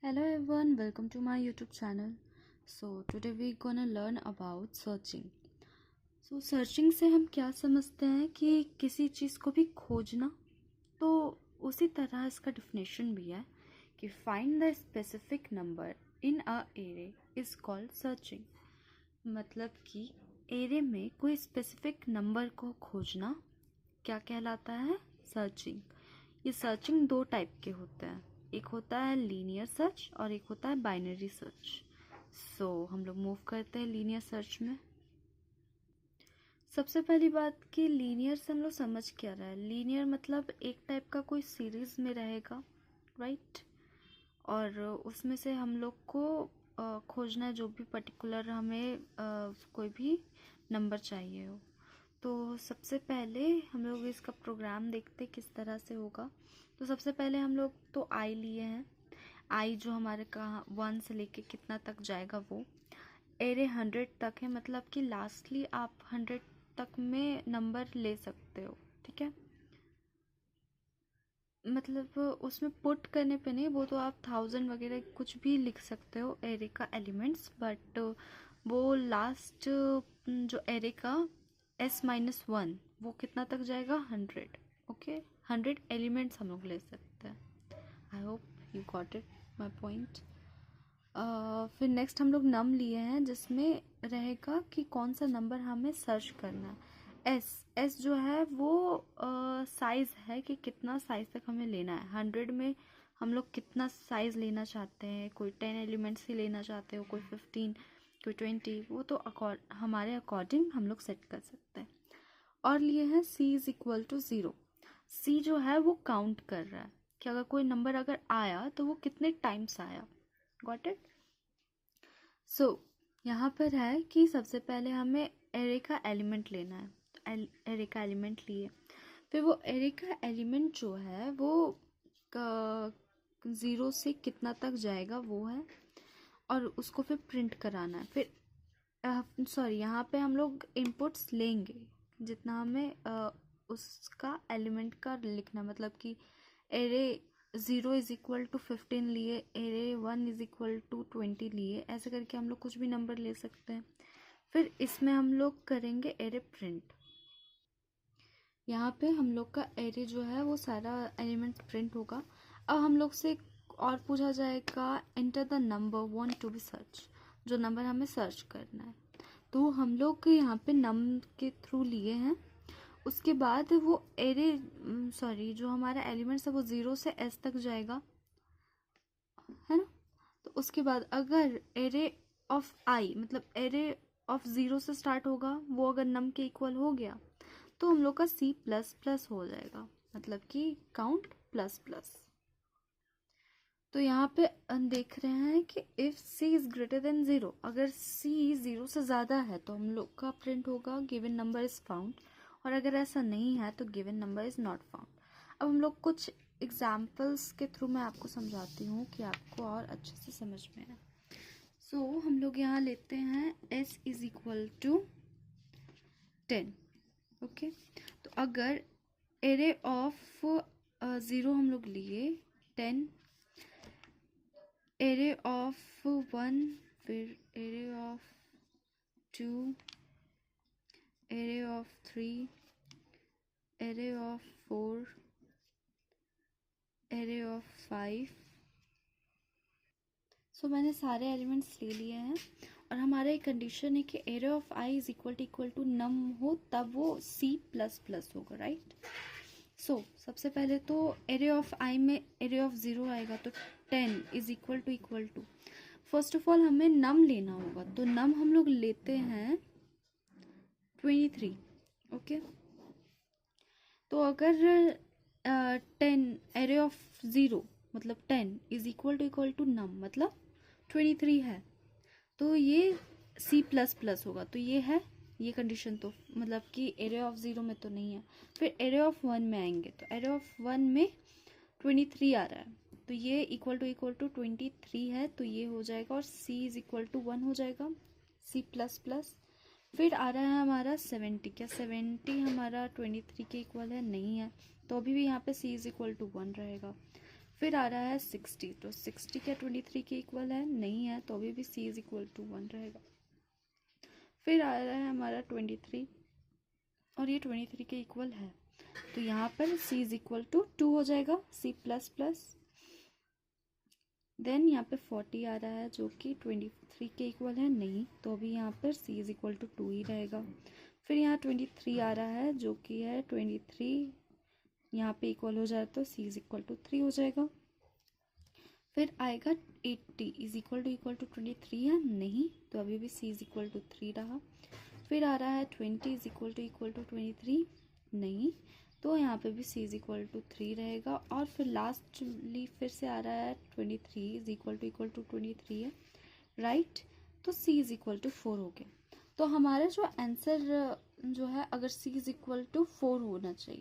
Hello everyone, welcome to my YouTube channel. So today we're gonna learn about searching. So searching से हम क्या समझते हैं कि किसी चीज़ को भी खोजना, तो उसी तरह इसका definition भी है कि find the specific number in a array is called searching. मतलब कि array में कोई specific number को खोजना क्या कहलाता है? सर्चिंग. ये सर्चिंग दो टाइप के होते हैं, एक होता है लीनियर सर्च और एक होता है बाइनरी सर्च. सो हम लोग मूव करते हैं लीनियर सर्च में. सबसे पहली बात कि लीनियर से हम लोग समझ क्या रहा है. लीनियर मतलब एक टाइप का कोई सीरीज में रहेगा, राइट? और उसमें से हम लोग को खोजना है जो भी पर्टिकुलर हमें कोई भी नंबर चाहिए हो. तो सबसे पहले हम लोग इसका प्रोग्राम देखते किस तरह से होगा. तो सबसे पहले हम लोग तो आई लिए हैं. आई जो हमारे कहाँ 1 से लेके कितना तक जाएगा वो एरे 100 तक है. मतलब कि लास्टली आप 100 तक में नंबर ले सकते हो, ठीक है? मतलब उसमें पुट करने पे नहीं, वो तो आप 1000 वगैरह कुछ भी लिख सकते हो एरे का एलिमेंट्स. बट वो लास्ट जो एरे का S-1 वो कितना तक जाएगा? 100. ओके, 100 एलिमेंट्स हम लोग ले सकते हैं. I hope you got it my point. फिर नेक्स्ट हम लोग नम लिए हैं जिसमें रहेगा कि कौन सा नंबर हमें सर्च करना है. एस जो है वो साइज़ है कि कितना साइज़ तक हमें लेना है. 100 में हम लोग कितना साइज़ लेना चाहते हैं. कोई 10 एलिमेंट्स ही लेना चाहते हो, कोई 15, कोई 20, वो तो हमारे अकॉर्डिंग हम लोग सेट कर सकते हैं. और लिए हैं C is equal to 0. C जो है वो काउंट कर रहा है कि अगर कोई नंबर अगर आया तो वो कितने टाइम्स आया. Got it? सो यहाँ पर है कि सबसे पहले हमें एरे का एलिमेंट लेना है. तो एरे का एलिमेंट लिए, फिर वो एरे का एलिमेंट जो है वो 0 से कितना तक जाएगा वो है, और उसको फिर प्रिंट कराना है. फिर यहाँ पे हम लोग इनपुट्स लेंगे जितना हमें उसका एलिमेंट का लिखना. मतलब कि एरे 0 इज इक्वल टू 15 लिए, एरे 1 इज इक्वल टू 20 लिए, ऐसे करके हम लोग कुछ भी नंबर ले सकते हैं. फिर इसमें हम लोग करेंगे एरे प्रिंट. यहाँ पे हम लोग का एरे जो है वो सारा एलिमेंट प्रिंट होगा. अब हम लोग से और पूछा जाएगा enter the number want to be search, जो नंबर हमें सर्च करना है. तो हम लोग यहाँ पे नम के थ्रू लिए हैं. उसके बाद वो एरे जो हमारा एलिमेंट्स है वो 0 से S तक जाएगा, है ना? तो उसके बाद अगर एरे ऑफ आई मतलब एरे ऑफ 0 से स्टार्ट होगा, वो अगर नम के इक्वल हो गया तो हम लोग का C++ हो जाएगा. मतलब कि काउंट प्लस प्लस. तो यहाँ पे देख रहे हैं कि if C is greater than 0, अगर C 0 से ज़्यादा है तो हम लोग का प्रिंट होगा गिवन नंबर इज फाउंड, और अगर ऐसा नहीं है तो given number is not found. अब हम लोग कुछ एग्जाम्पल्स के थ्रू मैं आपको समझाती हूँ कि आपको और अच्छे से समझ में आए. सो हम लोग यहाँ लेते हैं S is equal to 10. Okay, तो अगर एरे ऑफ 0 हम लोग लिए 10, एरे ऑफ 1, फिर array of 2, array of 3, array of 4, array of 5. सो मैंने सारे एलिमेंट्स ले लिए हैं, और हमारा एक कंडीशन है कि array of I is equal to num हो तब वो C++ होगा, राइट? सो सबसे पहले तो एरे ऑफ आई में एरे ऑफ 0 आएगा तो 10 is equal to first of all हमें नम लेना होगा. तो नम हम लोग लेते हैं 23. ओके, तो अगर 10 एरे ऑफ 0 मतलब 10 इज इक्वल टू नम मतलब 23 है, तो ये C++ होगा. तो ये है ये कंडीशन. तो मतलब कि एरे ऑफ 0 में तो नहीं है. फिर एरे ऑफ 1 में आएंगे तो एरे ऑफ 1 में 23 आ रहा है, तो ये इक्वल टू 23 है, तो ये हो जाएगा, और C इज इक्वल टू 1 हो जाएगा, C++. फिर आ रहा है हमारा 70. क्या 70 हमारा 23 के इक्वल है? नहीं है, तो अभी भी यहाँ पे C इज इक्वल टू 1 रहेगा. फिर आ रहा है 60, तो 60 क्या 23 के इक्वल है? नहीं है, तो अभी भी c इज इक्वल टू 1 रहेगा। फिर आ रहा है हमारा 23 और ये 23 के इक्वल है, तो यहाँ पर c इज इक्वल टू 2 हो जाएगा, c प्लस प्लस। देन यहाँ पे 40 आ रहा है जो कि 23 के इक्वल है, नहीं, तो अभी यहाँ पर c इज इक्वल टू 2 ही रहेगा। फिर यहाँ 23 आ रहा है जो कि है 23 यहाँ पे इक्वल हो जाए तो c इज इक्वल टू 3 हो जाएगा। फिर आएगा 80 इज इक्वल टू 23 है, नहीं, तो अभी भी c इज इक्वल टू 3 रहा। फिर आ रहा है 20 इज इक्वल टू 23, नहीं, तो यहाँ पे भी c इज इक्वल टू 3 रहेगा। और फिर लास्टली फिर से आ रहा है 23 इज इक्वल टू 23 है, राइट, तो c इज इक्वल टू 4 हो गया। तो हमारा जो आंसर जो है, अगर c इज इक्वल टू 4 होना चाहिए,